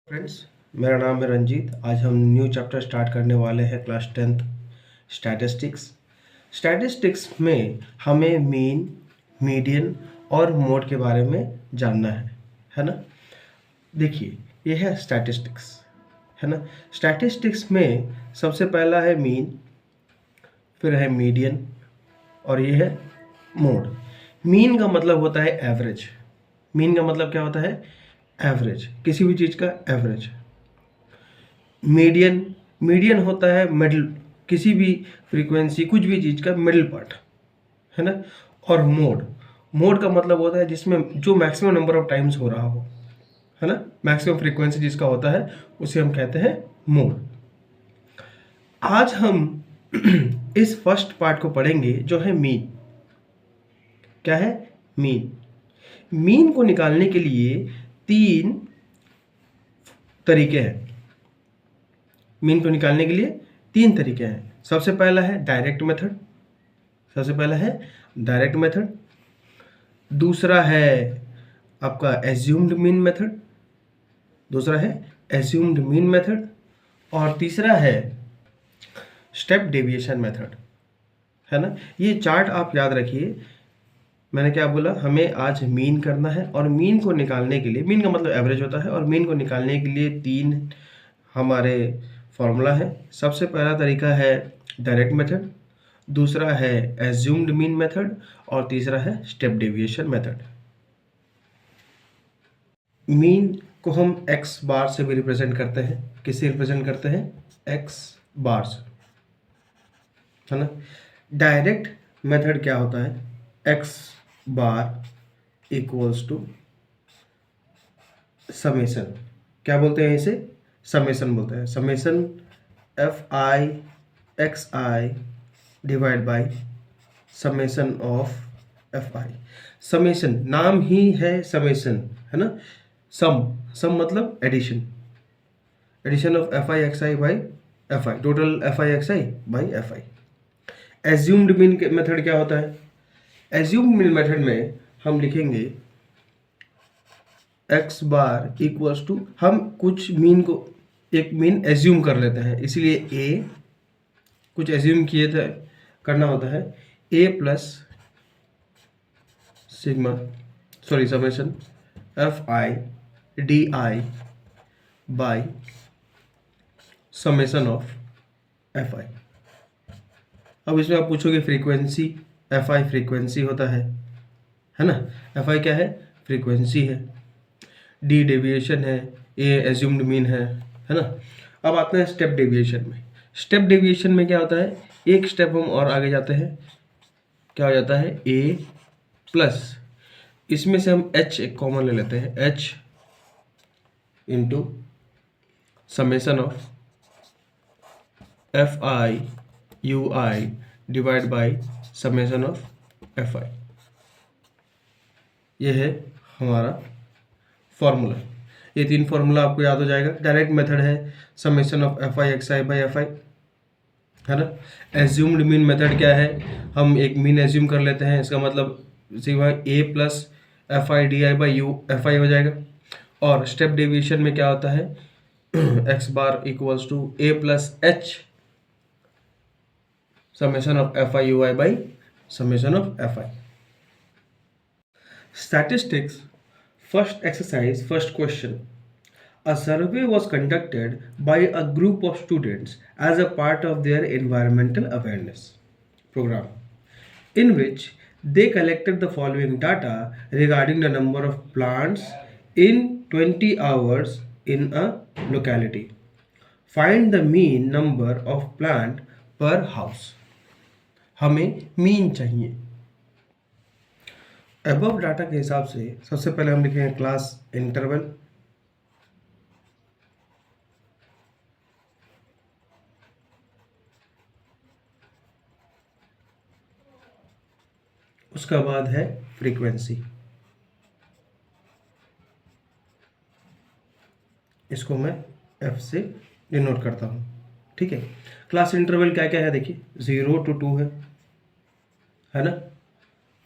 Friends, मेरा नाम है रंजीत। आज हम न्यू चैप्टर स्टार्ट करने वाले हैं क्लास 10th स्टैटिस्टिक्स। स्टैटिस्टिक्स में हमें मीन, मीडियन और मोड के बारे में जानना है ना। देखिए, ये है स्टैटिस्टिक्स, है ना। स्टैटिस्टिक्स में सबसे पहला है मीन, फिर है मीडियन और ये है मोड। मीन का मतलब होता है एवरेज। मीन का मतलब क्या होता है? एवरेज, किसी भी चीज़ का एवरेज। मीडियन, मीडियन होता है मिडिल, किसी भी फ्रीक्वेंसी, कुछ भी चीज़ का मिडिल पार्ट, है ना। और मोड, मोड का मतलब होता है जिसमें जो मैक्सिमम नंबर ऑफ टाइम्स हो रहा हो, है ना। मैक्सिमम फ्रीक्वेंसी जिसका होता है उसे हम कहते हैं मोड। आज हम इस फर्स्ट पार्ट को पढ़ेंगे जो है मीन। क्या है? मीन। मीन को निकालने के लिए तीन तरीके हैं। मीन को निकालने के लिए तीन तरीके हैं। सबसे पहला है डायरेक्ट मेथड। सबसे पहला है डायरेक्ट मेथड। दूसरा है आपका एज्यूम्ड मीन मेथड। दूसरा है एज्यूम्ड मीन मेथड। और तीसरा है स्टेप डेविएशन मेथड, है ना। ये चार्ट आप याद रखिए। मैंने क्या बोला? हमें आज मीन करना है और मीन को निकालने के लिए, मीन का मतलब एवरेज होता है, और मीन को निकालने के लिए तीन हमारे फॉर्मूला है। सबसे पहला तरीका है डायरेक्ट मेथड, दूसरा है एज्यूम्ड मीन मेथड और तीसरा है स्टेप डेविएशन मेथड। मीन को हम एक्स बार से भी रिप्रेजेंट करते हैं। किससे रिप्रेजेंट करते हैं? एक्स बार से, है ना। डायरेक्ट मेथड क्या होता है? X bar equals to summation. क्या बोलते हैं इसे? समेशन बोलते हैं। Summation F I x I divide by summation of F I. Summation नाम ही है समेशन, है ना। सम, सम मतलब addition, addition of F I x I by F I, total F I x I by F I. Assumed mean method क्या होता है? Assumed mean method में हम लिखेंगे एक्स बार इक्वल्स टू, हम कुछ मीन को, एक मीन एज्यूम कर लेते हैं, इसलिए ए, कुछ एज्यूम किए थे, करना होता है A plus sigma, sorry summation F I D I by summation of F i. अब इसमें आप पूछोगे फ्रीक्वेंसी, एफ आई फ्रीक्वेंसी होता है ना। एफ आई क्या है? फ्रीक्वेंसी है। डी डेविएशन है, ए एज्यूम्ड मीन है ना। अब आता है स्टेप डेविएशन में। स्टेप डेविएशन में क्या होता है? एक स्टेप हम और आगे जाते हैं, क्या हो जाता है? ए प्लस, इसमें से हम एच एक कॉमन ले लेते हैं, H into summation of F I you I divide by summation of F I. ये है हमारा फॉर्मूला। ये तीन फॉर्मूला आपको याद हो जाएगा। डायरेक्ट मेथड है summation of F I x I by F I, है ना। एज्यूम्ड मीन मेथड क्या है? हम एक मीन एज्यूम कर लेते हैं, इसका मतलब sigma A plus F I D I by U F I हो जाएगा। और स्टेप डेविएशन में क्या होता है? X bar equals to A plus H summation of F I you I by summation of F I. Statistics, first exercise, first question. A survey was conducted by a group of students as a part of their environmental awareness program, in which they collected the following data regarding the number of plants in 20 hours in a locality. Find the mean number of plant per house. हमें mean चाहिए। Above data के हिसाब से सबसे पहले हम लिखेंगे class interval, उसका बाद है फ्रीक्वेंसी, इसको मैं एफ से डिनोट करता हूँ, ठीक है। क्लास इंटरवल क्या क्या है? देखिए, 0 to 2 है ना,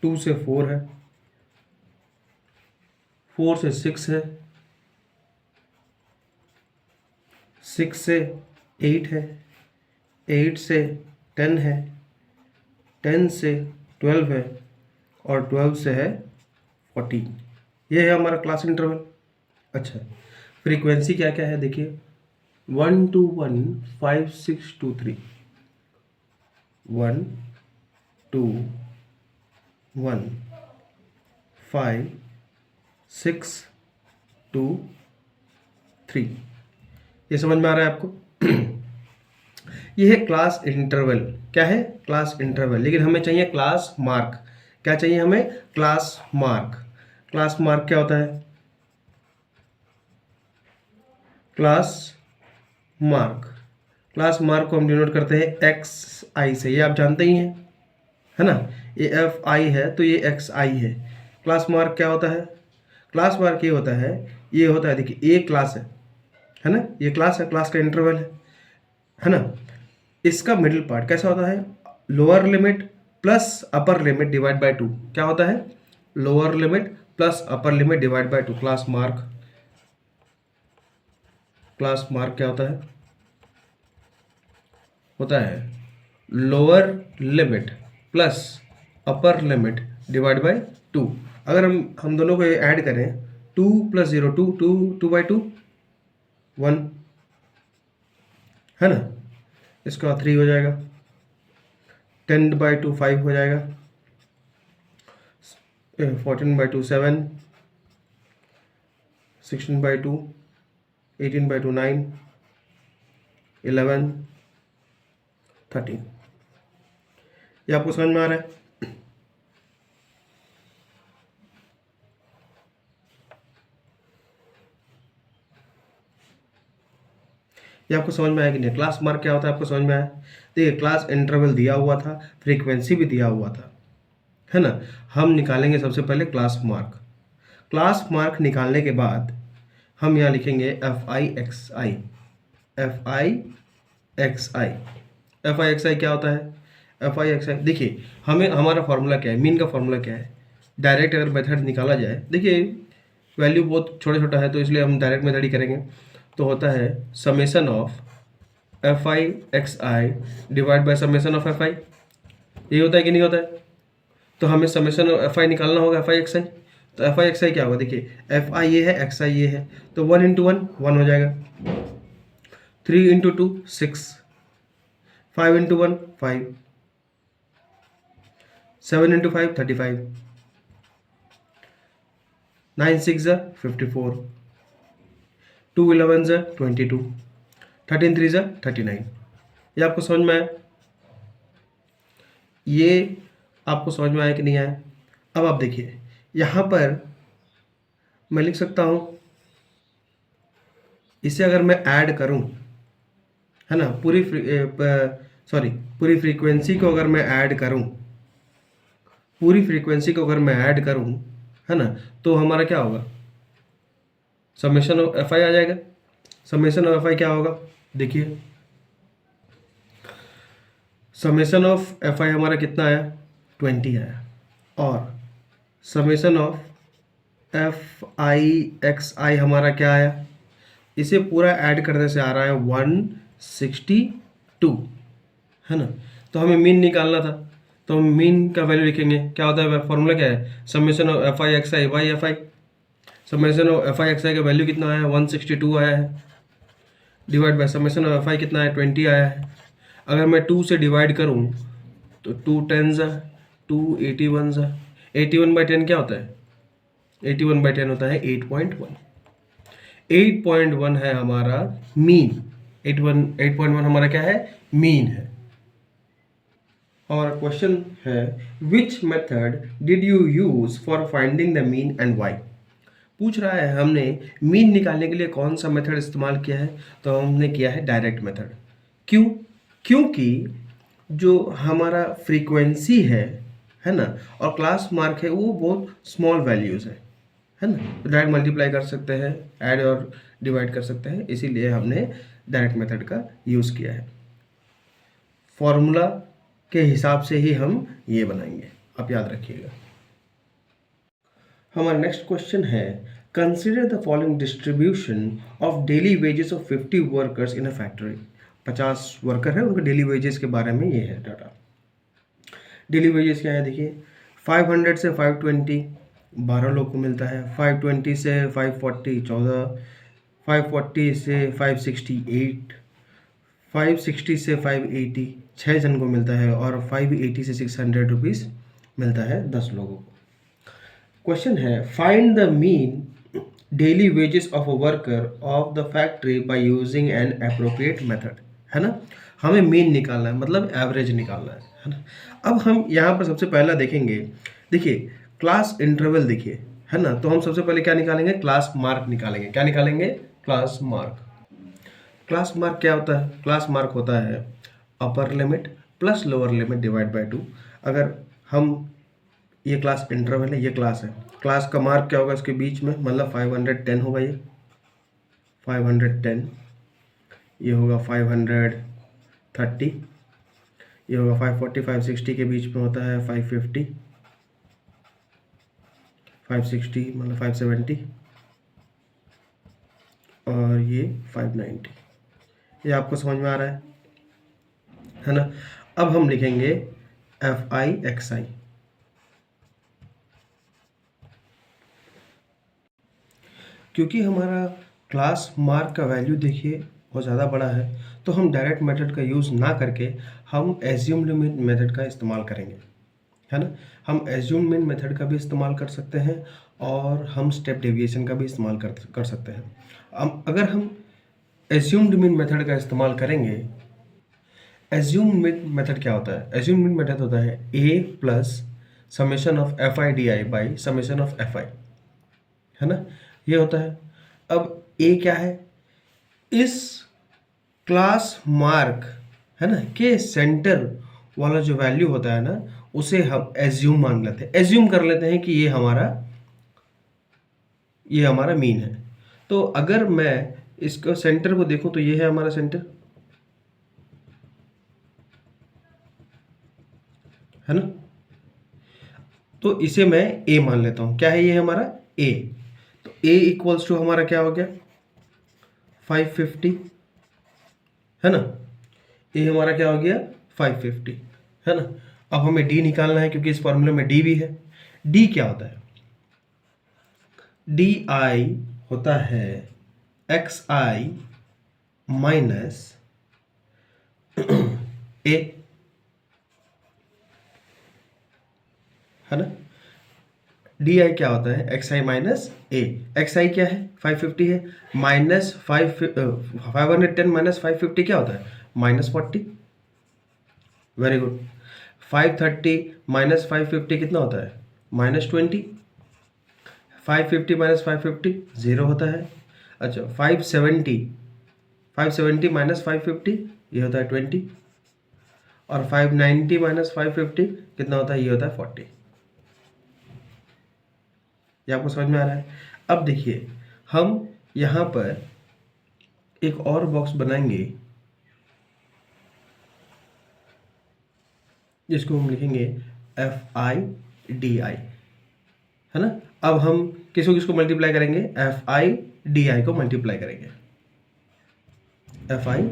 2 से 4 है, 4 से 6 है, 6 से 8 है, 8 से 10 है, 10 से 12 है और 12 से है 14। ये है हमारा क्लास इंटरवल। अच्छा, फ्रीक्वेंसी क्या क्या है देखिए, 1 2 1 5 6 2 3, 1 2 1 5 6 2 3। ये समझ में आ रहा है आपको? ये है क्लास इंटरवल। क्या है? Class interval. लेकिन हमें चाहिए क्लास मार्क। क्या चाहिए हमें? Class mark. क्लास मार्क क्या होता है? क्लास मार्क, क्लास मार्क को हम डिनोट करते हैं एक्स आई से। ये आप जानते ही हैं, है ना? ये एफ आई है तो ये एक्स आई है। क्लास मार्क क्या होता है? क्लास मार्क ये होता है, देखिए, ए क्लास है ना? ये क्लास है, क्लास का इंटरवल है ना? इसका मिडिल पार्ट कैसा होता है? Lower limit plus upper limit divide by 2। क्या होता है? Lower limit plus upper limit divide by 2, class mark. Class mark क्या होता है? होता है lower limit plus upper limit divide by 2। अगर हम दोनों को ऐड करें, 2 + 0 2, 2/2 1, है ना? इसका 3 हो जाएगा, 10/2 5 हो जाएगा, 14/2 7, 16/2 18/2 9, 11 13। ये आपको समझ में आ रहा है? ये आपको समझ में आया कि नहीं? क्लास मार्क क्या होता है, आपको समझ में आया? देखिए, क्लास इंटरवल दिया हुआ था, फ्रीक्वेंसी भी दिया हुआ था, है ना? हम निकालेंगे सबसे पहले क्लास मार्क। क्लास मार्क निकालने के बाद हम यहाँ लिखेंगे f I x i. F I x i, f I x i क्या होता है? एफ आई एक्स आई, देखिए, हमें हमारा फॉर्मूला क्या है? मीन का फॉर्मूला क्या है? डायरेक्ट अगर मेथड निकाला जाए, देखिए वैल्यू बहुत छोटा छोटा है तो इसलिए हम डायरेक्ट मेथड ही करेंगे। तो होता है summation of F I x I divide by summation of F I. ये होता है कि नहीं होता है? तो हमें समेसन ऑफ एफ आई निकालना होगा, एफ आई एक्स आई। तो एफ आई एक्स आई क्या होगा? देखिए, एफ आई ये है, एक्स आई ये है, तो 1 × 1 1 हो जाएगा, 3 × 2 6, 5 × 1 5, 7 × 5 35, 9 6 54, 2 11 22, 13 3 39। ये आपको समझ में आया? ये आपको समझ में आया कि नहीं आया? अब आप देखिए, यहाँ पर मैं लिख सकता हूँ, इसे अगर मैं ऐड करूँ, है ना, पूरी फ्रीक्वेंसी को अगर मैं ऐड करूँ, पूरी फ्रीक्वेंसी को अगर मैं ऐड करूँ, है ना, तो हमारा क्या होगा? समेशन ऑफ एफ आई आ जाएगा। समेशन ऑफ एफ आई क्या होगा? देखिए, समेशन ऑफ एफ आई हमारा कितना आया? 20 आया। और summation of F I x i हमारा क्या आया? इसे पूरा ऐड करने से आ रहा है 162, है ना? तो हमें मीन निकालना था, तो हम मीन का वैल्यू लिखेंगे। क्या होता है? फॉर्मूला क्या है? Summation of F I x I by F I. Summation of F I x i का वैल्यू कितना आया? 162 आया है, divide by summation of F i कितना है? 20 आया है। अगर मैं 2 से डिवाइड करूँ तो 2 10 2 81 81/10 क्या होता है? 81/10 होता है 8.1। 8.1 है हमारा मीन। 8.1 हमारा क्या है? मीन है। हमारा क्वेश्चन है, which method did you use for finding the mean and Y? पूछ रहा है हमने मीन निकालने के लिए कौन सा मेथड इस्तेमाल किया है? तो हमने किया है डायरेक्ट मेथड। क्यों? क्योंकि जो हमारा फ्रीक्वेंसी है ना, और क्लास मार्क है, वो बहुत स्मॉल वैल्यूज़ है ना, तो डायरेक्ट मल्टीप्लाई कर सकते हैं, ऐड और डिवाइड कर सकते हैं, इसीलिए हमने डायरेक्ट मेथड का यूज़ किया है। फॉर्मूला के हिसाब से ही हम ये बनाएंगे, आप याद रखिएगा। हमारा नेक्स्ट क्वेश्चन है, consider the following distribution of daily wages of 50 workers in a factory. 50 worker है, उनके डेली वेजेस के बारे में ये है डाटा। डेली वेजेस क्या है देखिए, 500 से 520 12 लोग को मिलता है, 520 से 540 14, 540 से 560 8, 560 से 580 6 जन को मिलता है, और 580 से 600 रुपीज़ मिलता है 10 लोगों को। क्वेश्चन है, find the mean daily wages of a worker of the factory by using N appropriate method, है ना। हमें मीन निकालना है, मतलब एवरेज निकालना है ना। अब हम यहाँ पर सबसे पहला देखेंगे, देखिए क्लास इंटरवल देखिए, है ना। तो हम सबसे पहले क्या निकालेंगे, क्लास मार्क निकालेंगे। क्या निकालेंगे, क्लास मार्क। क्लास मार्क क्या होता है, क्लास मार्क होता है upper limit plus lower limit divide by 2। अगर हम, ये क्लास इंटरवल है, ये क्लास है, क्लास का मार्क क्या होगा इसके बीच में, मतलब 510 होगा, ये 510, ये होगा 530, ये होगा 540 560 के बीच में होता है 550, 560 मतलब 570, और ये 590। ये आपको समझ में आ रहा है ना। अब हम लिखेंगे एफ आई एक्स आई। क्योंकि हमारा क्लास मार्क का वैल्यू देखिए बहुत ज़्यादा बड़ा है, तो हम डायरेक्ट मेथड का यूज़ ना करके हम एज्यूम्ड मेथड का इस्तेमाल करेंगे, है ना। हम एज्यूम्ड मेथड का भी इस्तेमाल कर सकते हैं, और हम स्टेप डेविएशन का भी इस्तेमाल कर सकते हैं। अगर हम एज्यूम्ड मेथड का इस्तेमाल करेंगे, एज्यूम्ड मेथड क्या होता है, एज्यूम्ड मेथड होता है A plus summation of F I D I by summation of F I, है ना, ये होता है। अब ए क्या है, इस क्लास मार्क, है ना, के सेंटर वाला जो वैल्यू होता है ना, उसे हम एज्यूम मान लेते हैं, एज्यूम कर लेते हैं कि ये हमारा मीन है। तो अगर मैं इसको सेंटर को देखूं, तो ये है हमारा सेंटर, है ना। तो इसे मैं ए मान लेता हूं, क्या है ये हमारा ए। तो ए इक्वल्स टू हमारा क्या हो गया 550, है ना। ए हमारा क्या हो गया 550, है ना। अब हमें डी निकालना है, क्योंकि इस फॉर्मूले में डी भी है। डी क्या होता है, डी आई होता है एक्स आई माइनस ए, है ना। डी आई क्या होता है, x i minus A. X i क्या है 550 है, माइनस 510 माइनस 550 क्या होता है -40। Very good. 530 माइनस 550 कितना होता है -20। 550 माइनस 550 0 होता है। अच्छा 570 माइनस 550 ये होता है 20, और 590 माइनस 550 कितना होता है, ये होता है 40। ये आपको समझ में आ रहा है। अब देखिए हम यहाँ पर एक और बॉक्स बनाएंगे, जिसको हम लिखेंगे एफ आई डी आई, है ना। अब हम किसको मल्टीप्लाई करेंगे, एफ आई डी आई को मल्टीप्लाई करेंगे, एफ आई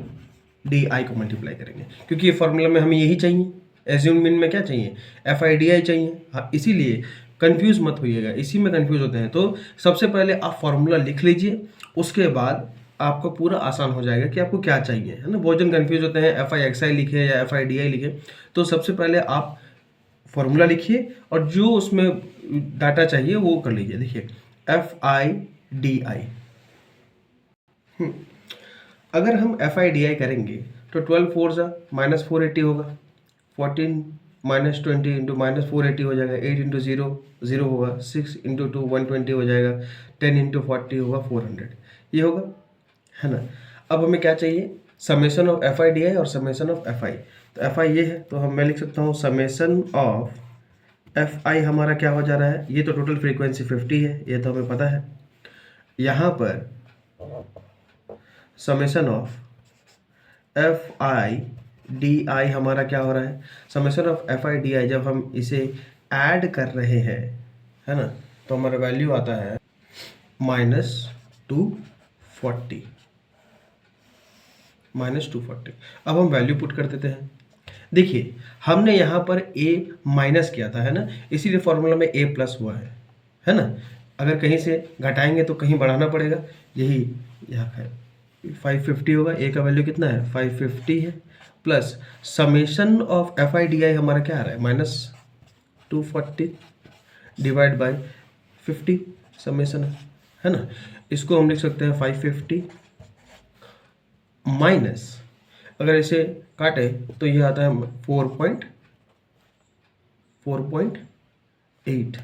डी आई को मल्टीप्लाई करेंगे, क्योंकि ये फॉर्मूला में हमें यही चाहिए, एज्यूम मीन में क्या चाहिए, एफ आई डी आई चाहिए। हाँ, इसीलिए कंफ्यूज मत होइएगा, इसी में कंफ्यूज होते हैं। तो सबसे पहले आप फॉर्मूला लिख लीजिए, उसके बाद आपको पूरा आसान हो जाएगा कि आपको क्या चाहिए, है ना। बहुत जन कंफ्यूज होते हैं, एफ आई एक्स आई लिखे या एफ आई डी आई लिखे। तो सबसे पहले आप फॉर्मूला लिखिए, और जो उसमें डाटा चाहिए वो कर लीजिए। देखिए एफ आई डी आई, अगर हम एफ आई डी आई करेंगे तो 12 4 जा -480 होगा, 14 -20 इंटू -480 हो जाएगा, 8 इंटू 0 0 होगा, 6 इंटू 2 120 हो जाएगा, 10 इंटू 40 होगा 400, ये होगा, है ना। अब हमें क्या चाहिए, summation of F I D I और समेशन ऑफ एफ आई। तो एफ आई ये है, तो मैं लिख सकता हूँ समेशन ऑफ एफ आई हमारा क्या हो जा रहा है, ये तो टोटल फ्रीक्वेंसी 50 है, ये तो हमें पता है। यहाँ पर summation of F I D I हमारा क्या हो रहा है, summation of F I D I जब हम इसे ऐड कर रहे हैं, है ना, तो हमारा वैल्यू आता है -240 -240। अब हम वैल्यू पुट कर देते हैं। देखिए हमने यहाँ पर a माइनस किया था, है ना, इसीलिए फॉर्मूला में a प्लस हुआ है ना। अगर कहीं से घटाएंगे तो कहीं बढ़ाना पड़ेगा, यही यहाँ है 550 होगा। a का वैल्यू कितना है 550 है, plus summation of F I D I हमारा क्या आ रहा है -240 डिवाइड बाय 50 समेशन, है ना। इसको हम लिख सकते हैं 550 माइनस, अगर इसे काटे तो ये आता है 4.8,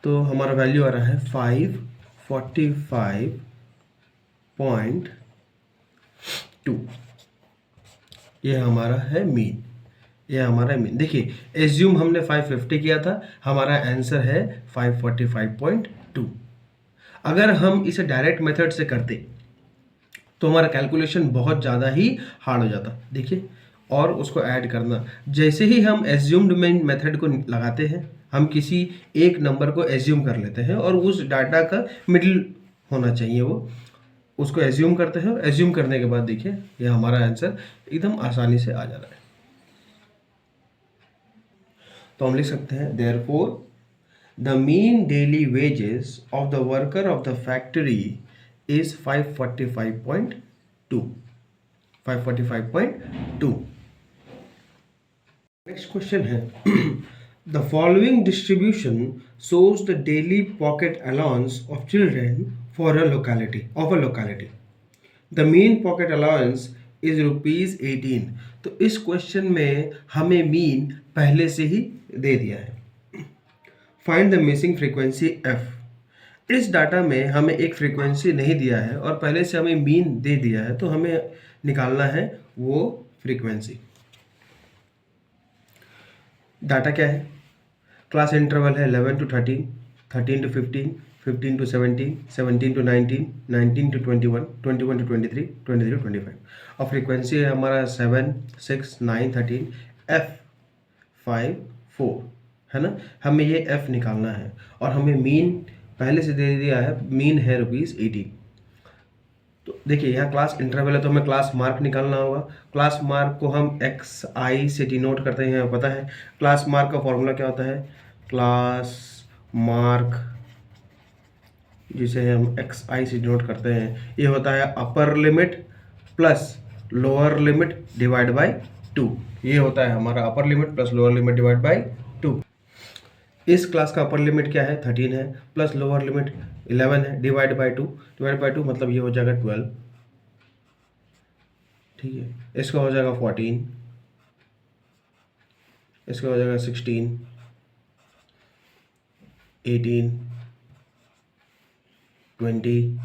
तो हमारा वैल्यू आ रहा है 545.2। ये हमारा है मीन, ये हमारा मीन। देखिए एज्यूम हमने 550 किया था, हमारा आंसर है 545.2। अगर हम इसे डायरेक्ट मेथड से करते तो हमारा कैलकुलेशन बहुत ज़्यादा ही हार्ड हो जाता। देखिए और उसको ऐड करना, जैसे ही हम एज्यूम्ड मेथड को लगाते हैं, हम किसी एक नंबर को एज्यूम कर लेते हैं और उस डाटा का मिडिल होना चाहिए, वो उसको एज्यूम करते हैं। एज्यूम करने के बाद देखिए ये हमारा आंसर एकदम आसानी से आ जा रहा है। तो हम लिख सकते हैं therefore the mean daily wages of the worker of the factory is 545.2। 545.2। Next question है the following distribution shows the daily pocket allowance of children for a locality of a locality. The mean pocket allowance is ₹18। तो इस question में हमें mean पहले से ही दे दिया है। Find the missing frequency F. इस डाटा में हमें एक फ्रीक्वेंसी नहीं दिया है और पहले से हमें मीन दे दिया है, तो हमें निकालना है वो फ्रीक्वेंसी। डाटा क्या है, क्लास इंटरवल है 11 to 13, 13 to 15, 15 to 17, 17 to 19, 19 to 21, 21 to 23, 23 to 25 और फ्रीक्वेंसी है हमारा 7, 6, 9, 13, F 5, 4, है ना। हमें ये F निकालना है और हमें मीन पहले से दे दिया है, मीन है ₹18। तो देखिए यहाँ क्लास इंटरवल है तो हमें क्लास मार्क निकालना होगा। क्लास मार्क को हम एक्स आई से डिनोट करते हैं, यहाँ पता है। क्लास मार्क का फॉर्मूला क्या होता है, क्लास मार्क जिसे हम एक्स आई से डिनोट करते हैं, ये होता है upper limit plus lower limit divide by 2। ये होता है हमारा upper limit plus lower limit divide by 2। इस क्लास का अपर लिमिट क्या है 13 है, प्लस लोअर लिमिट 11 है, डिवाइड बाय 2। डिवाइड बाय 2 मतलब ये हो जाएगा 12, ठीक है। इसका हो जाएगा 14, इसका हो जाएगा 16, 18, 20,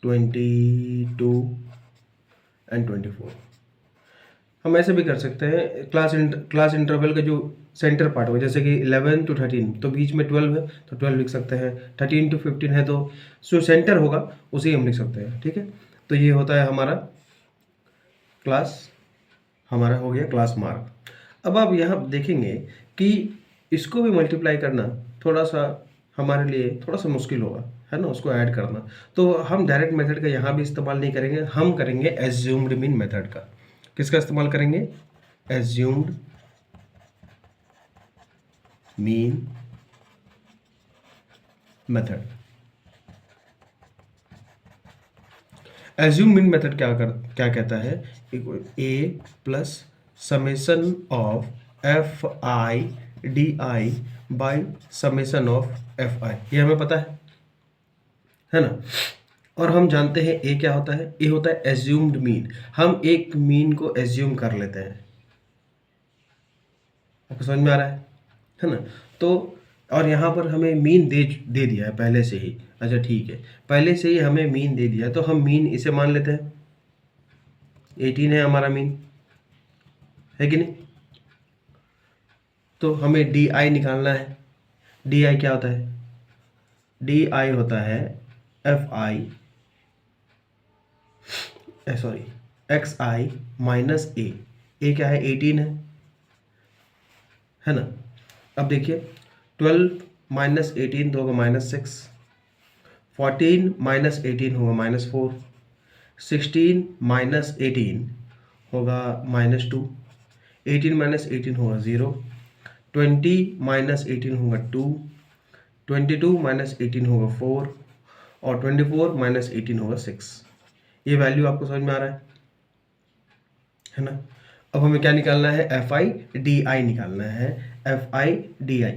22 एंड 24। हम ऐसे भी कर सकते हैं, क्लास इंटरवल का जो सेंटर पार्ट हो, जैसे कि 11 to 13 तो बीच में 12 है तो 12 लिख सकते हैं, 13 to 15 है तो जो सेंटर होगा उसे हम लिख सकते हैं, ठीक है। तो ये होता है हमारा क्लास, हमारा हो गया क्लास मार्क। अब आप यहाँ देखेंगे कि इसको भी मल्टीप्लाई करना थोड़ा सा हमारे लिए थोड़ा सा मुश्किल होगा, है ना, उसको ऐड करना। तो हम डायरेक्ट मेथड का यहाँ भी इस्तेमाल नहीं करेंगे, हम करेंगे एज्यूम्ड मीन मेथड का। किसका इस्तेमाल करेंगे, assumed mean method. Assume mean method क्या कहता है, A plus summation of F I D I by summation of F I, ये हमें पता है ना। और हम जानते हैं ए क्या होता है, ए होता है एज्यूम्ड मीन। हम एक मीन को एज्यूम कर लेते हैं, आपको समझ में आ रहा है ना। तो और यहाँ पर हमें मीन दे दिया है पहले से ही। अच्छा ठीक है, पहले से ही हमें मीन दे दिया है तो हम मीन इसे मान लेते हैं, 18 है हमारा मीन, है कि नहीं। तो हमें डी आई निकालना है। डी आई क्या होता है, डी आई होता है f i sorry x i minus A क्या है 18 है ना। अब देखिए 12 माइनस 18 तो होगा -6, 14 माइनस 18 होगा -4, 16 माइनस 18 होगा -2, 18 माइनस 18 होगा 0, 20 माइनस 18 होगा 2, 22 माइनस 18 होगा 4 और 24 माइनस 18 होगा 6। ये वैल्यू आपको समझ में आ रहा है ना। अब हमें क्या निकालना है, एफ आई डी आई निकालना है, f I D I,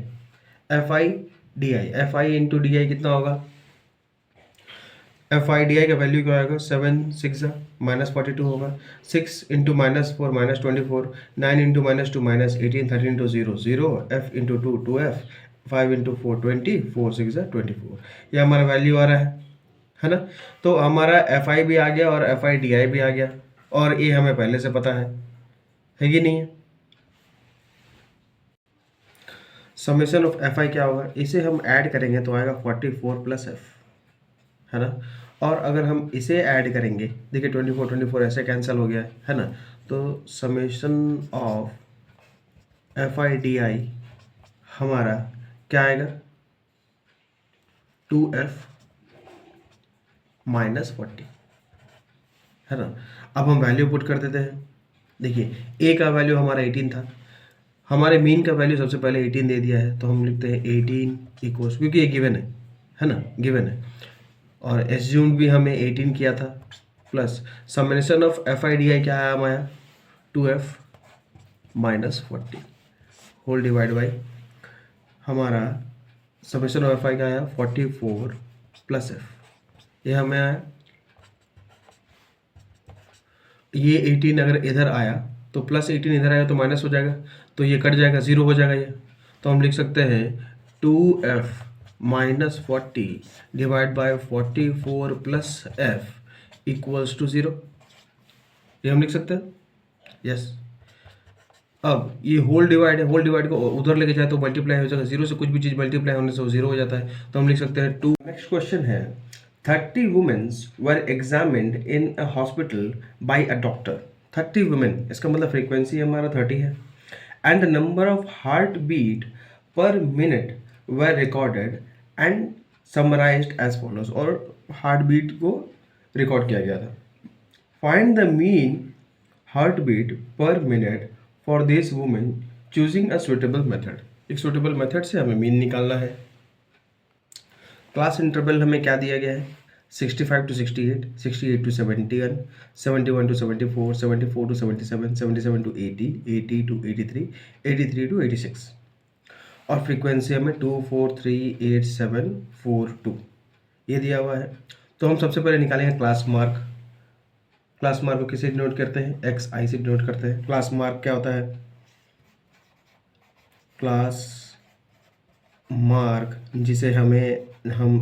f I D I, f I into D I कितना होगा, एफ आई डी आई का वैल्यू क्या आएगा, 7 6 -42 होगा, 6 into -4 -24, 9 into -2 -18, 13 into 0 0, F into 2 2f, 5 into 4 20, 4 6 24। ये हमारा वैल्यू आ रहा है ना। तो हमारा एफ आई भी आ गया और एफ आई डी आई भी आ गया, और ये हमें पहले से पता है कि नहीं है। समेशन ऑफ एफ आई क्या होगा, इसे हम ऐड करेंगे तो आएगा 44 प्लस एफ, है ना। और अगर हम इसे ऐड करेंगे, देखिए 24 24 ऐसे कैंसिल हो गया है ना। तो summation of F I D I हमारा क्या आएगा, 2f -40, है ना। अब हम वैल्यू पुट कर देते हैं। देखिए ए का वैल्यू हमारा 18 था, हमारे मीन का वैल्यू सबसे पहले 18 दे दिया है, तो हम लिखते हैं 18 इक्वल्स, क्योंकि ये गिवन है ना, गिवन है, और एज्यूम्ड भी हमें 18 किया था, plus summation of F I D I क्या आया हमारा, 2f -40 होल डिवाइड बाई हमारा समेशन ऑफ एफ आई का आया 44 प्लस एफ, ये हमें आया, ये 18 अगर इधर आया तो प्लस 18 इधर आया तो माइनस हो जाएगा, तो ये कट जाएगा, 0 हो जाएगा ये। तो हम लिख सकते हैं 2f -40 divide by 44 plus f equals to 0, ये हम लिख सकते हैं, यस। अब ये होल डिवाइड है, होल डिवाइड को उधर लेके जाए तो मल्टीप्लाई हो जाएगा, 0 से कुछ भी चीज़ मल्टीप्लाई होने से वो 0 हो जाता है, तो हम लिख सकते हैं 2। नेक्स्ट क्वेश्चन है 30 women were examined in a hospital by a doctor। 30 women, इसका मतलब फ्रीक्वेंसी हमारा 30 है, and the number of heartbeat per minute were recorded and summarized as follows, और heartbeat को रिकॉर्ड किया गया था। Find the mean heartbeat per minute for this woman choosing a suitable method। एक suitable method से हमें मीन निकालना है। क्लास इंटरवल हमें क्या दिया गया है, 65 to 68, 68 to 71, 71 to 74, 74 to 77, 77 to 80, 80 to 83, 83 to 86, और फ्रीक्वेंसी हमें 2438742 ये दिया हुआ है। तो हम सबसे पहले निकालेंगे क्लास मार्क। क्लास मार्क को किसे डिनोट करते हैं, एक्स आई से डिनोट करते हैं। क्लास मार्क क्या होता है, क्लास मार्क जिसे हम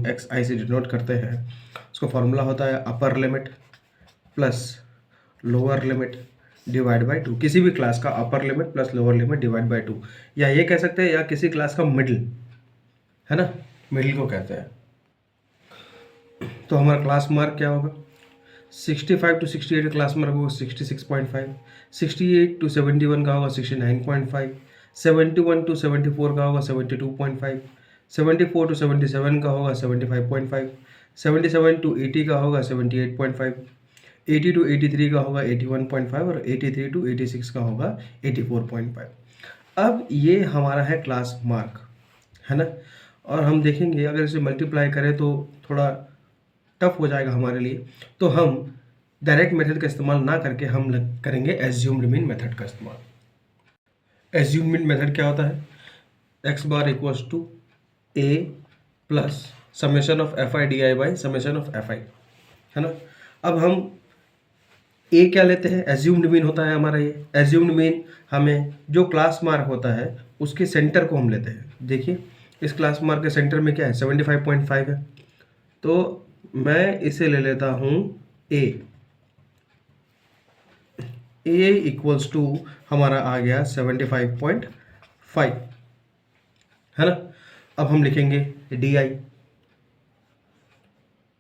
एक्स आई से डिनोट करते हैं, उसका फॉर्मूला होता है upper limit plus lower limit divide by 2। किसी भी क्लास का upper limit plus lower limit divide by 2, या ये कह सकते हैं, या किसी क्लास का मिडिल, है ना, मिडिल को कहते हैं। तो हमारा क्लास मार्क क्या होगा, 65 to 68 क्लास मार्क होगा 66.5, 68 to 71 का होगा 69.5, 71 to 74 का होगा 72.5, 74 to 77 का होगा 75.5, 77 to 80 का होगा 78.5, 80 to 83 का होगा 81.5 और 83 to 86 का होगा 84.5। अब ये हमारा है क्लास मार्क, है ना। और हम देखेंगे अगर इसे मल्टीप्लाई करें तो थोड़ा टफ हो जाएगा हमारे लिए, तो हम डायरेक्ट मेथड का इस्तेमाल ना करके हम करेंगे एज्यूम्ड मीन मेथड का इस्तेमाल। एज्यूम्ड मीन मेथड क्या होता है, x bar equals to A plus summation of F I D I by summation of F I, है ना। अब हम ए क्या लेते हैं, एज्यूम्ड मीन होता है हमारा ये। एज्यूम्ड मीन हमें जो क्लास मार्क होता है उसके सेंटर को हम लेते हैं। देखिए इस क्लास मार्क के सेंटर में क्या है, 75.5 है, तो मैं इसे ले लेता हूँ ए इक्वल्स टू हमारा आ गया 75.5, है ना। अब हम लिखेंगे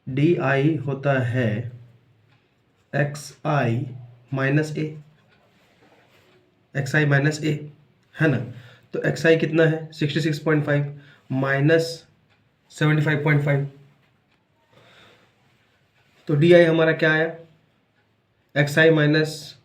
डी आई होता है x i minus A, x i minus ए, है ना। तो एक्स आई कितना है 66.5, माइनस 75.5। तो डी आई हमारा क्या आया, एक्स आई माइनस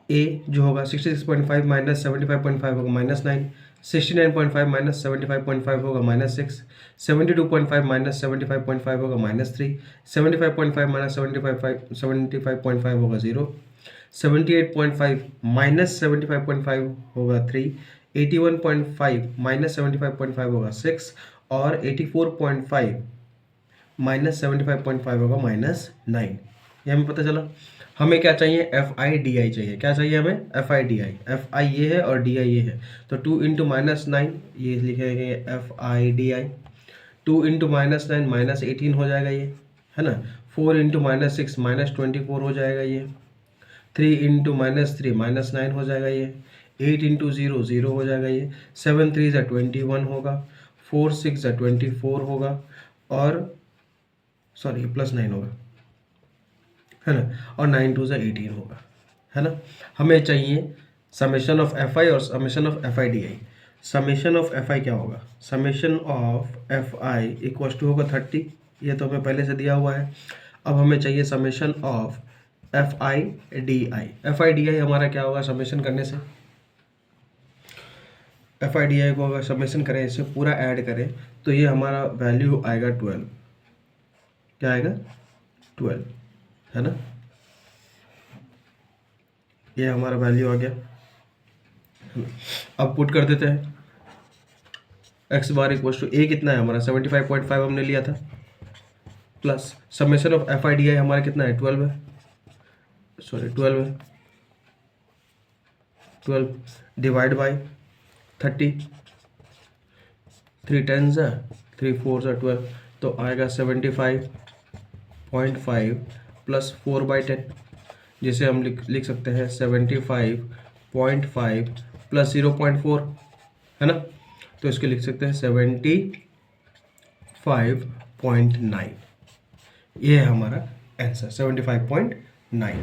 ए जो होगा 66.5 माइनस 75.5 होगा -9, 69.5 माइनस 75.5 होगा -6, 72.5 माइनस 75.5 होगा -3, 75.5 माइनस 75.5 होगा 0, 78.5 माइनस 75.5 होगा 3, 81.5 माइनस 75.5 होगा 6 और 84.5 माइनस 75.5 होगा -9। ये हमें पता चला। हमें क्या चाहिए, एफ आई डी आई चाहिए। क्या चाहिए हमें, F I D I. F आई ये है और डी आई ये है, तो 2 इंटू -9 ये लिखेंगे f I D I. 2 into -9 -18 हो जाएगा ये, है ना। 4 इंटू -6 -24 हो जाएगा ये। 3 इंटू -3 -9 हो जाएगा ये। 8 इंटू 0 0 हो जाएगा ये। 7 3 ज़ा 21 होगा। 4 6 ज़ा 24 होगा और सॉरी +9 होगा, है ना। और 9 2 ज़ा 18 होगा, है ना। हमें चाहिए समेशन ऑफ एफ आई और summation of F I D I. Summation of F I क्या होगा, summation of F I equal to होगा 30, ये तो हमें पहले से दिया हुआ है। अब हमें चाहिए summation of F I D I. F I D I हमारा क्या होगा, समेशन करने से एफ आई डी आई को अगर समेशन करें, इसे पूरा ऐड करें तो ये हमारा वैल्यू आएगा 12। क्या आएगा, 12, है ना। ये हमारा वैल्यू आ गया। अब पुट कर देते हैं, एक्स बार इक्वल टू ए कितना है हमारा 75.5 हमने लिया था, plus summation of F I D I हमारा कितना है 12 है, सॉरी 12 है। 12 डिवाइड बाई 30, 3 10 ज़ा 3 4 ज़ा 12, तो आएगा 75.5 प्लस 4/10, जिसे हम लिख सकते हैं 75.5 प्लस 0.4, है ना। तो इसको लिख सकते हैं 75.9। ये है हमारा आंसर 75.9।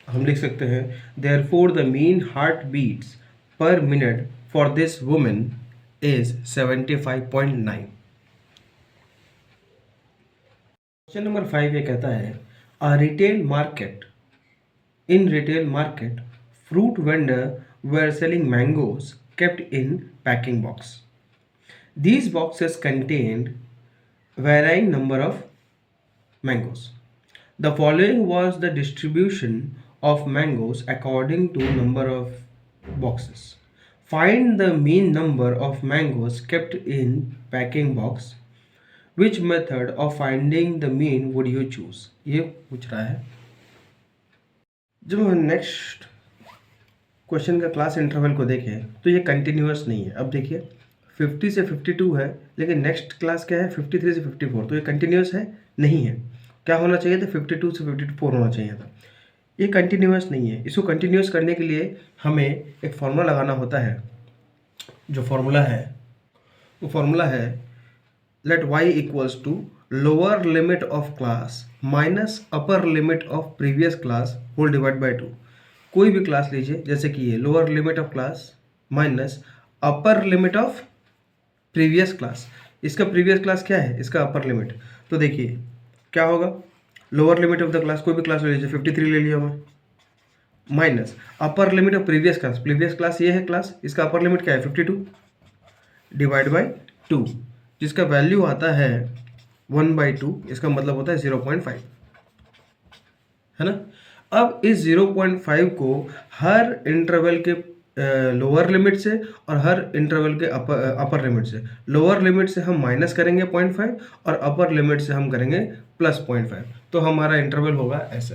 हम लिख सकते हैं therefore the mean heart beats per minute for this women is 75.9। Question number 5 ये कहता है a retail market, in retail market fruit vendor were selling mangoes kept in packing box. These boxes contained varying number of mangoes. The following was the distribution of mangoes according to number of boxes. Find the mean number of mangoes kept in packing box. Which method of finding the mean would you choose? ये पूछ रहा है। जब हम next question का class interval को देखें तो ये कंटिन्यूअस नहीं है। अब देखिए 50 से 52 है, लेकिन नेक्स्ट क्लास क्या है 53 से 54, तो ये कंटिन्यूअस है नहीं है। क्या होना चाहिए था 52 से 54 होना चाहिए था। ये कंटिन्यूअस नहीं है। इसको कंटिन्यूअस करने के लिए हमें एक फार्मूला लगाना होता है। जो फार्मूला है वो फार्मूला है let y equals to lower limit of class minus upper limit of previous class whole divide by 2। कोई भी क्लास लीजिए, जैसे कि ये lower limit of class minus upper limit of previous class. इसका प्रीवियस क्लास क्या है, इसका अपर लिमिट। तो देखिए क्या होगा, lower limit of the class कोई भी क्लास ले लीजिए, 53 ले लिया मैं, minus upper limit of previous class. Previous class ये है क्लास, इसका अपर लिमिट क्या है 52 डिवाइड बाई 2, जिसका वैल्यू आता है 1/2। इसका मतलब होता है 0.5, है ना। अब इस 0.5 को हर इंटरवल के लोअर लिमिट से और हर इंटरवल के अपर लिमिट से, लोअर लिमिट से हम माइनस करेंगे 0.5 और अपर लिमिट से हम करेंगे प्लस 0.5, तो हमारा इंटरवल होगा ऐसे।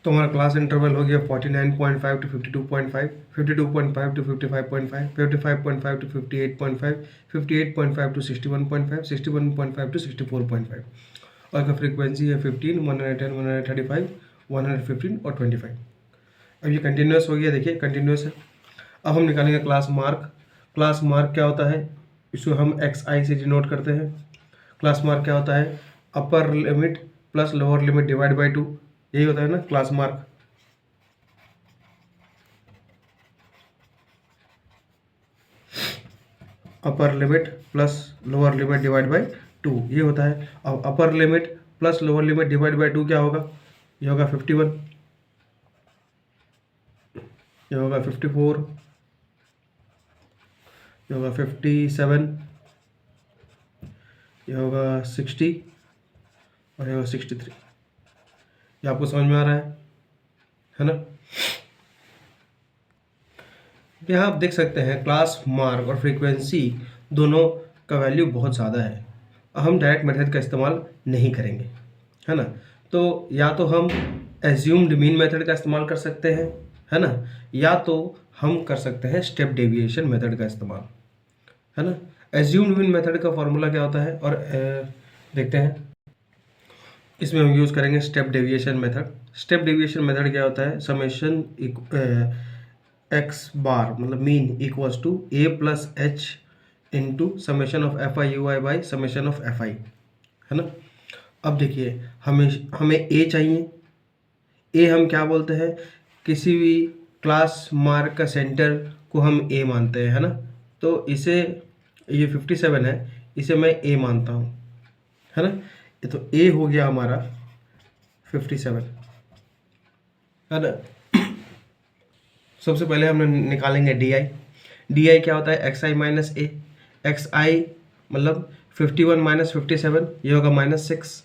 तो हमारा क्लास इंटरवल हो गया 49.5 to 52.5, 52.5 to 55.5, 55.5 to 58.5, 58.5 to 61.5, 61.5 to 64.5, और का फ्रीक्वेंसी है 15, 110, 135, 115 और 25। अब ये कंटिन्यूस हो गया, देखिए कंटिन्यूस है। अब हम निकालेंगे क्लास मार्क। क्लास मार्क क्या होता है, इसको हम XI से डिनोट करते हैं। क्लास मार्क क्या होता है, upper limit plus lower limit divide by 2, यही होता है ना class mark. Upper limit plus lower limit divide by 2 ये होता है। अब upper limit plus lower limit divide by 2 क्या होगा? ये होगा 51, ये होगा 54, ये होगा 57, ये होगा 60 और ये होगा 63। ये आपको समझ में आ रहा है ना? यहाँ आप देख सकते हैं क्लास मार्क और फ्रीक्वेंसी दोनों का वैल्यू बहुत ज़्यादा है। हम डायरेक्ट मेथड का इस्तेमाल नहीं करेंगे, है ना? तो या तो हम एज्यूम्ड मीन मेथड का इस्तेमाल कर सकते हैं, है ना, या तो हम कर सकते हैं स्टेप डेविएशन मेथड का इस्तेमाल, है ना। एज्यूम्ड मीन मेथड का फॉर्मूला क्या होता है और देखते हैं। इसमें हम यूज़ करेंगे step deviation method. Step deviation method क्या होता है? समेशन एक्स बार मतलब mean equals to A plus h into summation of F I you I by summation of F I, है ना। अब देखिए हमें ए चाहिए। ए हम क्या बोलते हैं? किसी भी क्लास मार्क का सेंटर को हम ए मानते हैं, है ना। तो इसे ये 57 है, इसे मैं ए मानता हूँ, है ना। ये तो ए हो गया हमारा 57, है ना। सबसे पहले हम निकालेंगे डी आई। डी आई क्या होता है? X i minus A. X आई मतलब 51 माइनस 57, ये होगा -6।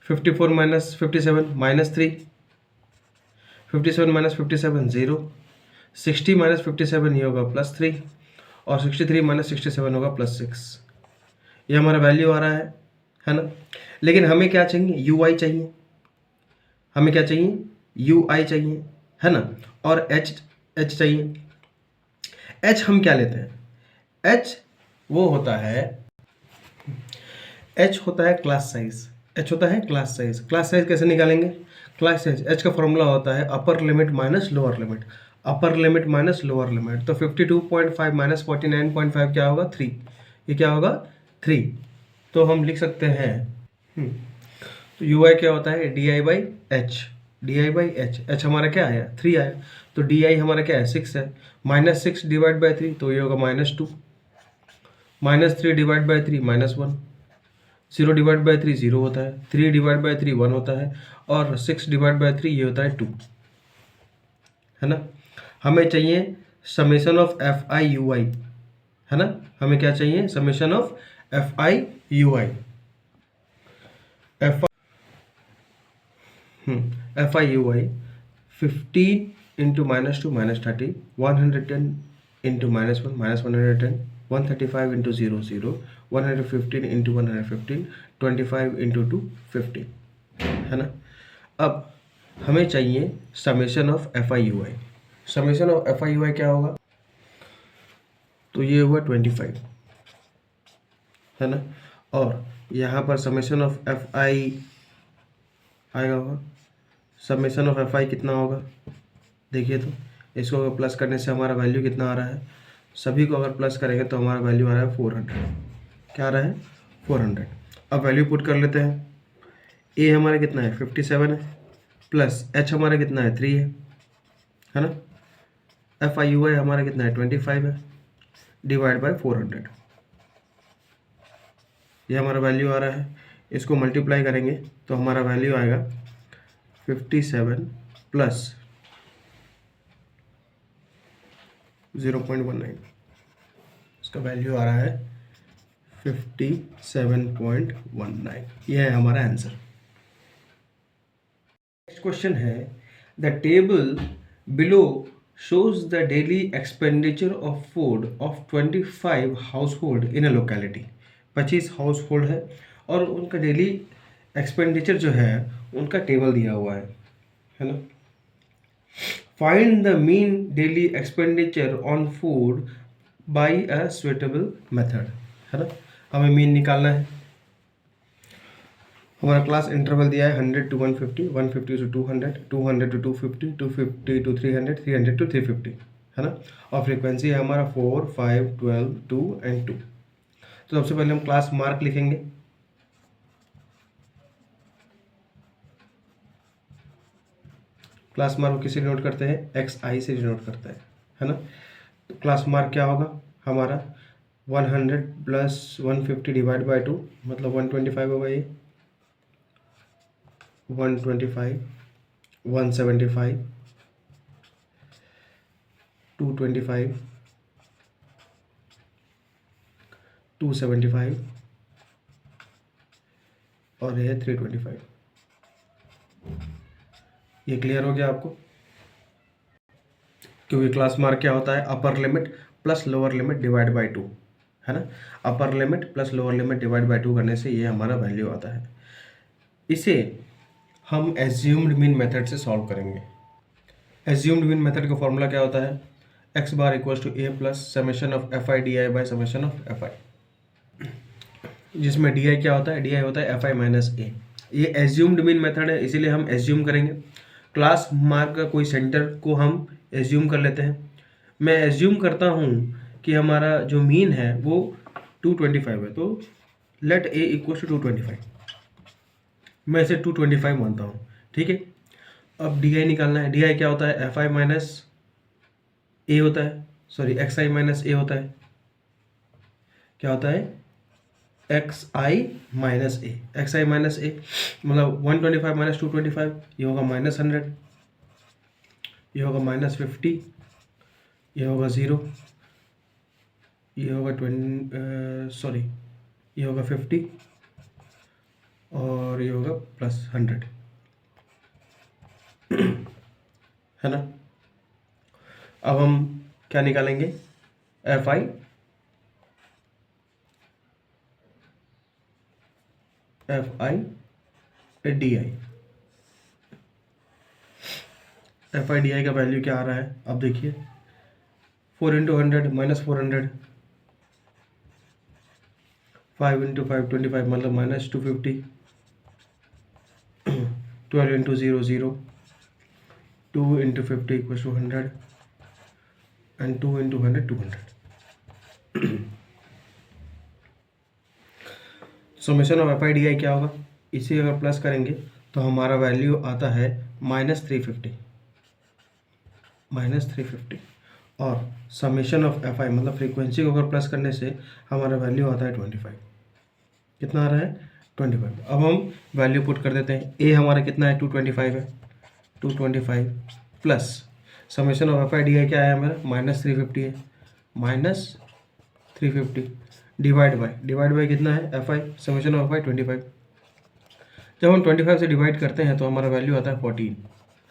54 माइनस 57 -3। 57 माइनस 57 0। 60 माइनस 57 ये होगा +3 और 63 माइनस 67 होगा +6। ये हमारा वैल्यू आ रहा है ना। लेकिन हमें क्या चाहिए? यू आई चाहिए। हमें क्या चाहिए? यू आई चाहिए, है ना। और एच चाहिए। एच हम क्या लेते हैं? एच वो होता है, एच होता है क्लास साइज। एच होता है क्लास साइज। क्लास साइज कैसे निकालेंगे? क्लास साइज एच का फॉर्मूला होता है upper limit minus lower limit. Upper limit minus lower limit, तो 52.5 माइनस 49.5 क्या होगा? 3। ये क्या होगा? 3। तो हम लिख सकते हैं तो यू आई क्या होता है? D I by H. D I by H. H हमारा क्या आया? 3 आया। तो डी आई हमारा क्या है? 6 है। -6 डिवाइड बाई 3 तो ये होगा -2। -3 डिवाइड बाई 3 -1। 0 डिवाइड बाई 3 0 होता है। 3 डिवाइड बाई 3 1 होता है। और 6 डिवाइड बाई 3 ये होता है 2, है ना। हमें चाहिए summation of F I you i, है ना। हमें क्या चाहिए? Summation of F I you i. F I you i 15 into -2 -30, 110 into -1 -110, 135 into 0 0, 115 into 115, 25 into 2 50, है ना। अब हमें चाहिए summation of F I you i. Summation of F I you i क्या होगा? तो ये हुआ 25, है ना। और यहाँ पर समेशन ऑफ एफ आई आएगा होगा। समेशन ऑफ एफ आई कितना होगा? देखिए तो इसको अगर प्लस करने से हमारा वैल्यू कितना आ रहा है? सभी को अगर प्लस करेंगे तो हमारा वैल्यू आ रहा है 400। क्या आ रहा है? 400। अब वैल्यू पुट कर लेते हैं। ए हमारा कितना है? 57 है। प्लस एच हमारा कितना है? 3 है ना। एफ आई यू आई हमारा कितना है? 25 है। डिवाइड बाय 400, ये हमारा वैल्यू आ रहा है। इसको मल्टीप्लाई करेंगे तो हमारा वैल्यू आएगा 57 प्लस 0.19। इसका वैल्यू आ रहा है 57.19। यह है हमारा आंसर। नेक्स्ट क्वेश्चन है the table below shows the daily expenditure of food of 25 household in a locality। 25 house hold है और उनका डेली एक्सपेंडिचर जो है उनका टेबल दिया हुआ है ना। Find the mean daily expenditure on food by a suitable method, है ना। हमें मीन निकालना है। हमारा क्लास इंटरवल दिया है 100 to 150, 150 to 200, 200 to 250, 250 to 300, 300 to 350, है ना। और फ्रीक्वेंसी है हमारा 4, 5, 12, 2 एंड 2। तो सबसे पहले हम क्लास मार्क लिखेंगे। क्लास मार्क किसे डिनोट करते हैं? एक्स आई से डिनोट करता है ना। तो क्लास मार्क क्या होगा हमारा? 100 प्लस 150 डिवाइड बाई 2 मतलब 125 होगा ये, 125, 175, 225, 275 और ये है 325। ये क्लियर हो गया आपको? क्योंकि क्लास मार्क क्या होता है, upper limit plus lower limit divide by 2, है ना। Upper limit plus lower limit divide by 2 करने से ये हमारा वैल्यू आता है। इसे हम एज्यूम्ड मीन मेथड से सॉल्व करेंगे। एज्यूम्ड मीन मेथड का फॉर्मूला क्या होता है, x bar equals to A plus summation of F I D I by summation of F I, जिसमें डी आई क्या होता है, डी आई होता है एफ आई माइनस ए। ये एज्यूम्ड मीन मेथड है, इसीलिए हम एज्यूम करेंगे। क्लास मार्क का कोई सेंटर को हम एज्यूम कर लेते हैं। मैं एज्यूम करता हूँ कि हमारा जो मीन है वो 225 है, तो लेट ए इक्वल टू 225, मैं इसे 225 मानता हूँ, ठीक है। अब डी आई निकालना है। डी आई क्या होता है, एफ आई माइनस ए होता है, सॉरी एक्स आई माइनस ए होता है। क्या होता है, x i minus A, x i minus ए मतलब 125 माइनस 225, ये होगा -100, ये होगा -50, ये होगा 0, ये होगा 20, ये होगा 50 और ये होगा +100, है ना। अब हम क्या निकालेंगे, F I D I. F I D I का वैल्यू क्या आ रहा है, अब देखिए 4 × 100 -400, 5 × 5 25 मतलब -250, 12 × 0 0, 2 × 50 = 100 and 2 × 100 200। Summation of F I D I क्या होगा, इसे अगर प्लस करेंगे तो हमारा वैल्यू आता है -350, और समेशन ऑफ एफ आई मतलब फ्रीक्वेंसी को अगर प्लस करने से हमारा वैल्यू आता है 25। कितना आ रहा है, 25। अब हम वैल्यू पुट कर देते हैं। ए हमारा कितना है, 225 है, 225 plus summation of F I D I क्या है हमारा, -350 है, -350 डिवाइड बाय कितना है, f I, summation of F I 25। जब हम 25 से डिवाइड करते हैं तो हमारा वैल्यू आता है 14,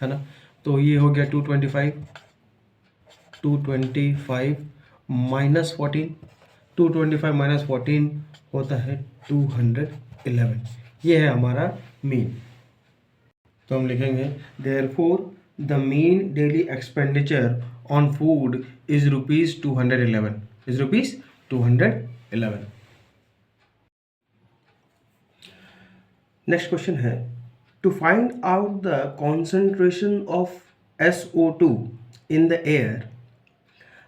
है ना। तो ये हो गया 225 -14, 225 - 14 होता है 211। ये है हमारा मीन। तो हम लिखेंगे therefore the mean daily expenditure on food is ₹211, is ₹211। Next question है, to find out the concentration of SO2 in the air,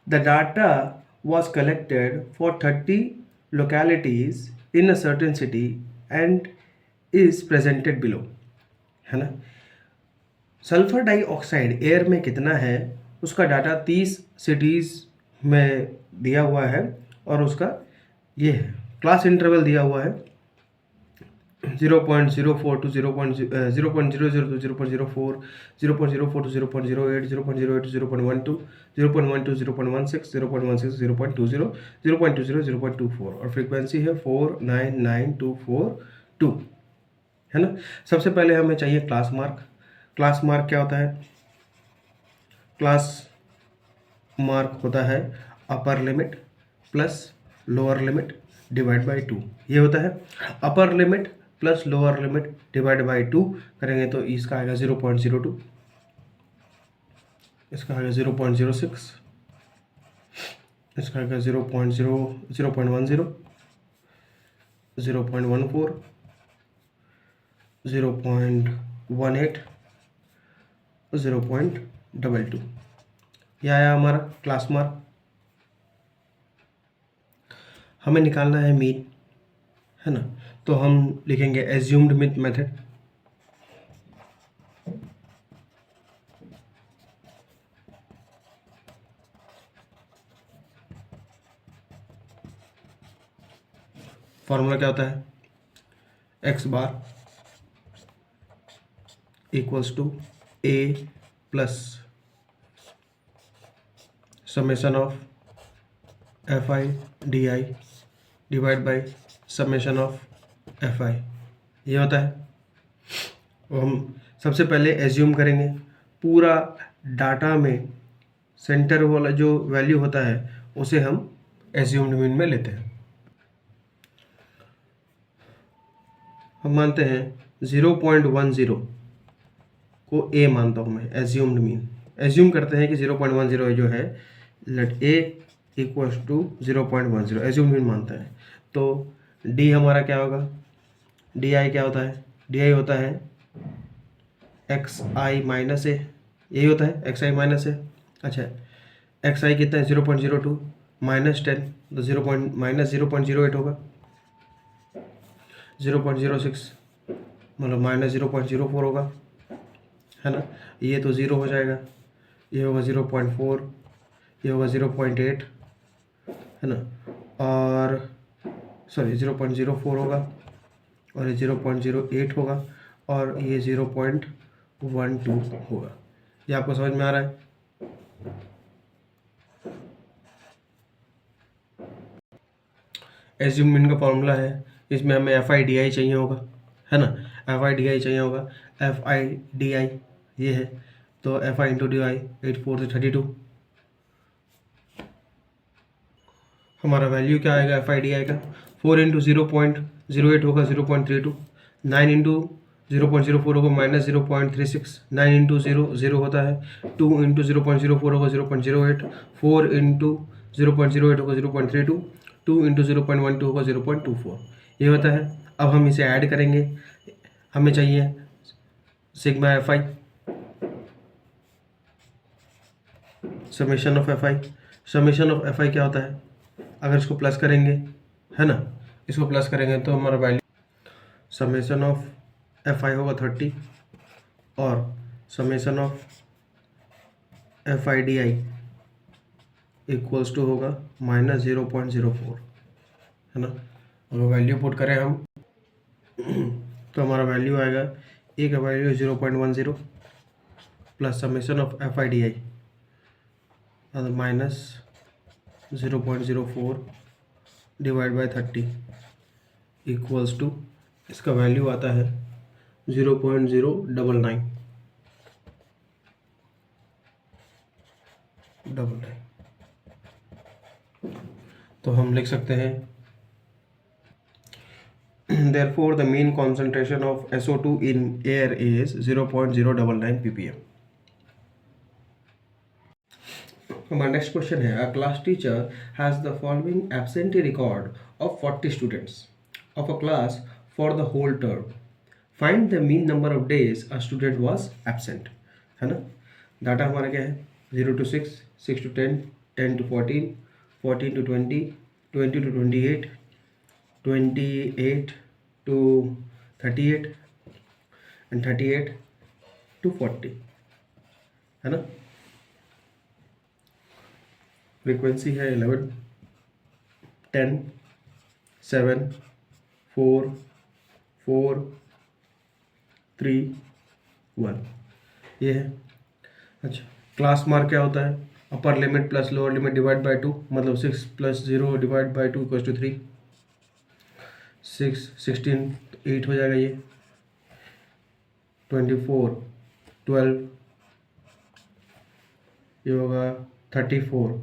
the data was collected for 30 localities in a certain city and is presented below, है ना। Sulphur dioxide air में कितना है उसका data 30 cities में दिया हुआ है, और उसका ये है क्लास इंटरवल दिया हुआ है 0.04 to 0.00 to 0.04, 0.04 to 0.08, 0.08 to 0.12, 0.12 to 0.16, 0.16 to 0.20, 0.20 0.24, और फ्रीक्वेंसी है 499242, है ना। सबसे पहले हमें चाहिए क्लास मार्क। क्लास मार्क क्या होता है, क्लास मार्क होता है upper limit plus lower limit divide by 2। ये होता है upper limit plus lower limit divide by 2 करेंगे तो इसका आएगा 0.02, इसका आएगा 0.06, इसका आएगा 0.10, 0.14, 0.18, 0.22। यह आया हमारा क्लास मार्क। हमें निकालना है मीन, है ना। तो हम लिखेंगे एज्यूम्ड मीन मेथड। फॉर्मूला क्या होता है, x bar equals to A plus summation of F I D I divide by summation of F I, ये होता है। और हम सबसे पहले एज्यूम करेंगे पूरा डाटा में सेंटर वाला जो वैल्यू होता है उसे हम एज्यूम्ड मीन में लेते हैं। हम मानते हैं 0.10 को ए मानता हूँ मैं, एज्यूम्ड मीन। एज्यूम करते हैं कि 0.10 जो है let A equals to 0.10, assumed mean मानता है। तो डी हमारा क्या होगा, डी आई क्या होता है, डी आई होता है एक्स आई माइनस ए, यही होता है एक्स आई माइनस ए। अच्छा, एक्स आई कितना है 0.02 माइनस 10, तो -0.08 होगा, 0.06 मतलब -0.04 होगा, है ना। ये तो 0 हो जाएगा, ये होगा 0.4, ये होगा 0.8, है ना, और सॉरी 0.04 होगा, और ये 0.08 होगा, और ये 0.12 होगा। ये आपको समझ में आ रहा है। एज्यूम मीन का फॉर्मूला है, इसमें हमें एफ आई डी आई चाहिए होगा, है ना, एफ आई डी आई चाहिए होगा, एफ आई डी आई ये है, तो F I into D I 8 4 से 32, हमारा वैल्यू क्या आएगा एफ आई डी आई का, 4 इंटू 0.08 होगा 0.32, 9 इंटू 0.04 होगा -0.36, 9 इंटू 0 होता है, 2 इंटू 0.04 होगा 0.08, 4 इंटू 0.08 होगा 0.32, 2 इंटू 0.12 होगा 0.24, ये होता है। अब हम इसे ऐड करेंगे, हमें चाहिए sigma F I, summation of F I. Summation of F I क्या होता है, अगर इसको प्लस करेंगे, है ना, इसको प्लस करेंगे तो हमारा value summation of F I होगा 30, और summation of F I D I equals to होगा -0.04, है ना। अगर वैल्यू पुट करें हम तो हमारा वैल्यू आएगा, ए का value 0.10 plus summation of F I D I -0.04 divide by 30 equals to, इसका वैल्यू आता है 0.099। तो हम लिख सकते हैं therefore the mean concentration of SO2 in air is 0.099 ppm. My next question है, a class teacher has the following absentee record of 40 students of a class for the whole term. Find the mean number of days a student was absent, है ना। Data हमारा क्या है, 0 to 6, 6 to 10, 10 to 14, 14 to 20, 20 to 28, 28 to 38 and 38 to 40, है ना। Frequency है 11, 10, 7, 4, 4, 3, 1, ये है। अच्छा, क्लास मार्क क्या होता है, upper limit plus lower limit divide by 2, मतलब 6 + 0 डिवाइड बाय 2 इक्वल्स टू 3, 6 16 8 हो जाएगा, ये 24 12, ये होगा 34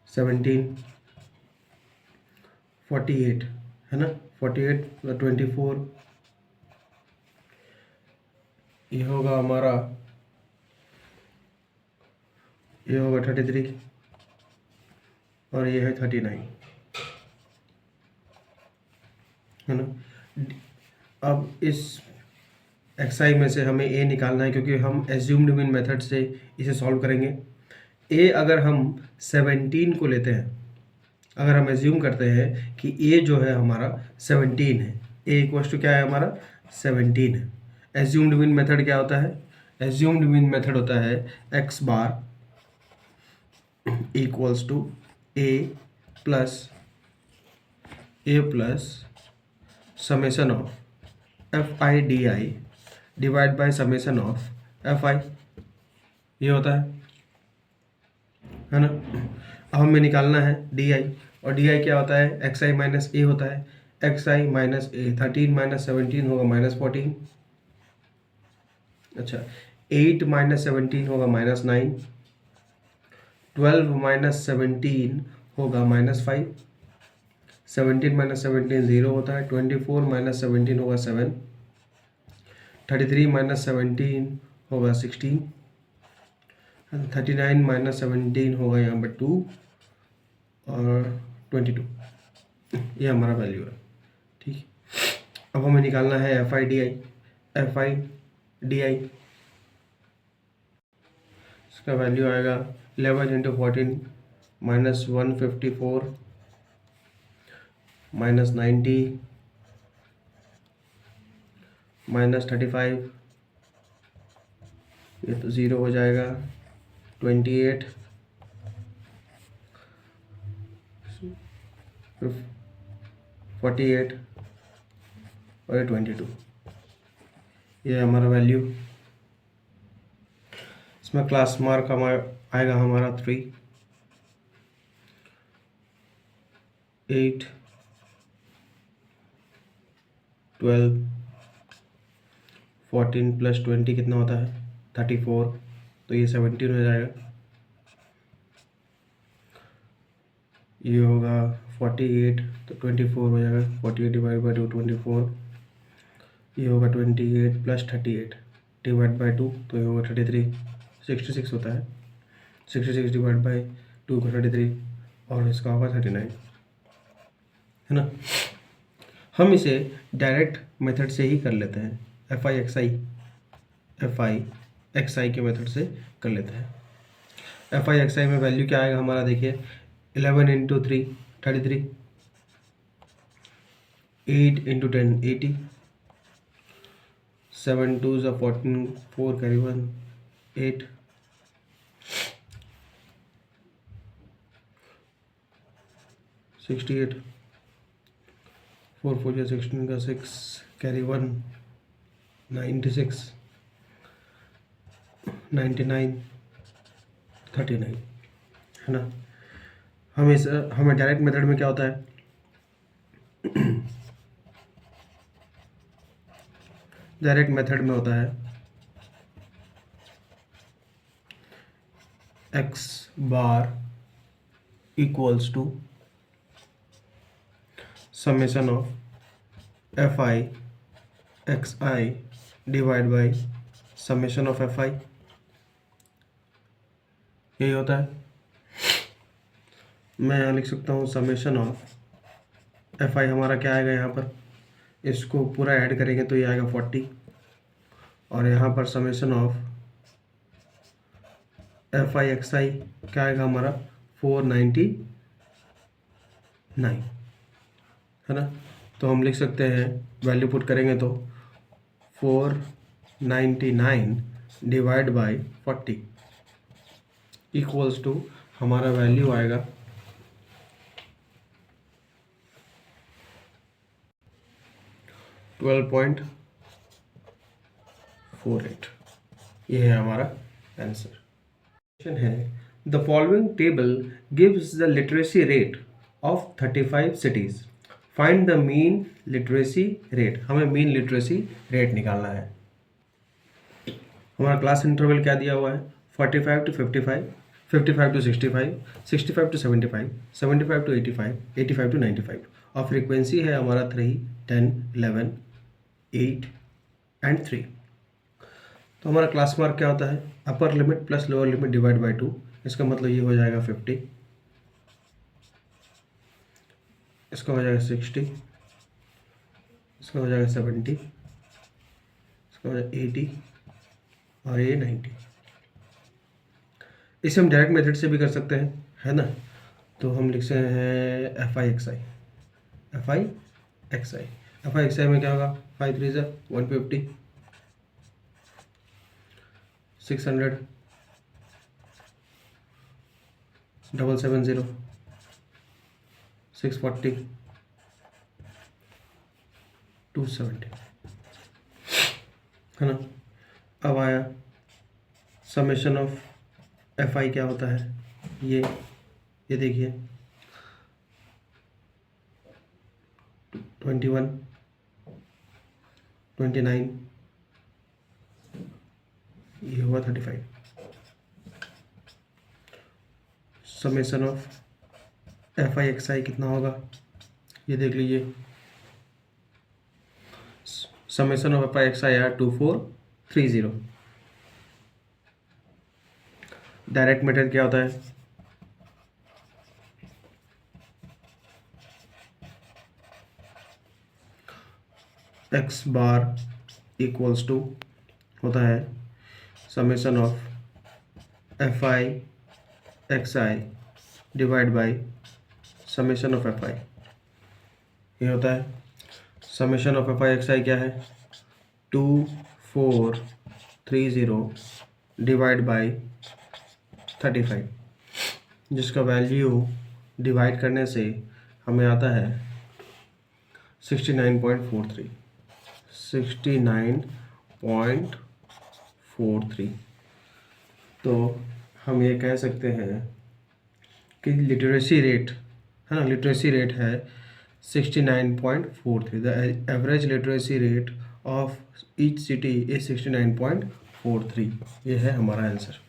17 48, है ना, 48 + 24, ये होगा हमारा, ये होगा 33, और ये है 39, है ना। अब इस एक्सआई में से हमें ए निकालना है, क्योंकि हम एज्यूम्ड मीन मेथड से इसे सॉल्व करेंगे। ए अगर हम 17 को लेते हैं, अगर हम एज्यूम करते हैं कि ए जो है हमारा 17 है, ए इक्वल्स टू क्या है हमारा 17 है। एज्यूम्ड मीन मेथड क्या होता है, एज्यूम्ड मीन मेथड होता है x bar equals to A plus A plus summation of F I D I divide by summation of F I, ये होता है ना। अब हमें निकालना है डी आई, और डी आई क्या होता है, एक्स आई माइनस ए होता है। X i minus A, 13 minus 17 होगा -14। अच्छा, 8 माइनस 17 होगा -9। 12 माइनस 17 होगा -5। 17 माइनस 17 0 होता है। 24 माइनस 17 होगा 7। 33 माइनस 17 होगा 16। 39 माइनस 17 होगा यहाँ पर 2 और 22, ये हमारा वैल्यू है। ठीक, अब हमें निकालना है f I D I. F I D I इसका वैल्यू आएगा 11 इंटू 14 माइनस 154 माइनस 90 माइनस 35, ये तो 0 हो जाएगा। 28 48 और ये 22, ये हमारा वैल्यू। इसमें क्लास मार्क आएगा हमारा 3। 8 12 14 प्लस 20 कितना होता है 34, तो ये 17 हो जाएगा। ये होगा 48, तो 24 हो जाएगा। 48 डिवाइड बाई 2 24, ये होगा 28 प्लस 38 डिवाइड बाई 2, तो ये होगा 33। 66 होता है। 66 डिवाइड बाई 2 का 33, और इसका होगा 39, है ना। हम इसे डायरेक्ट मेथड से ही कर लेते हैं। एफ आई एक्स आई के मेथड से कर लेते हैं। एफ आई एक्स आई में वैल्यू क्या आएगा हमारा, देखिए 11 इंटू 3 33, 8 इंटू 10 80, 7 2 14, 4 कैरी 1 8, 68, 4 4 16 का 6 कैरी 1 96, 99 39, है ना। हमें डायरेक्ट मेथड में क्या होता है, डायरेक्ट मेथड में होता है x bar equals to summation of F I x I divide by summation of F I, यही होता है। मैं यहाँ लिख सकता हूँ समेशन ऑफ एफ आई, हमारा क्या आएगा यहाँ पर, इसको पूरा ऐड करेंगे तो ये आएगा 40, और यहाँ पर summation of F I x i क्या आएगा हमारा 499, है ना। तो हम लिख सकते हैं, वैल्यू पुट करेंगे तो 499 डिवाइड बाई 40 इक्वल्स टू हमारा वैल्यू आएगा 12.48, ये है हमारा आंसर। क्वेश्चन है, the following table gives the literacy rate of 35 cities, find the mean literacy rate. हमें मीन लिटरेसी रेट निकालना है। हमारा क्लास इंटरवल क्या दिया हुआ है, 45 to 55, 55 to 65, 65 to 75, 75 to 85, 85 to 95, और फ्रीक्वेंसी है हमारा 3, 10, 11, 8 एंड 3। तो हमारा क्लास मार्क क्या होता है, upper limit plus lower limit divide by 2, इसका मतलब ये हो जाएगा 50, इसका हो जाएगा 60, इसका हो जाएगा 70, इसका हो जाएगा 80, और ये 90। इसे हम डायरेक्ट मेथड से भी कर सकते हैं, है ना। तो हम लिख सकते हैं f I x i, f I x i, f I x i में क्या होगा, 5 3 150, 600, 770, 640, 270 है ना। अब आया समेशन ऑफ एफ आई क्या होता है, ये देखिए 21, 29, ये हुआ 35। Summation of F I x i कितना होगा, ये देख लीजिए। Summation of F I x i are 2430। Direct method क्या होता है, एक्स बार इक्वल्स टू होता है summation of F I x I divide by summation of F I. ये होता है summation of F I x i क्या है, 2430 डिवाइड बाई 35, जिसका वैल्यू डिवाइड करने से हमें आता है 69.43। 69.43। तो हम ये कह सकते हैं कि लिटरेसी रेट है ना, लिटरेसी रेट है 69.43। The average literacy rate of each city is 69.43। ये है हमारा आंसर।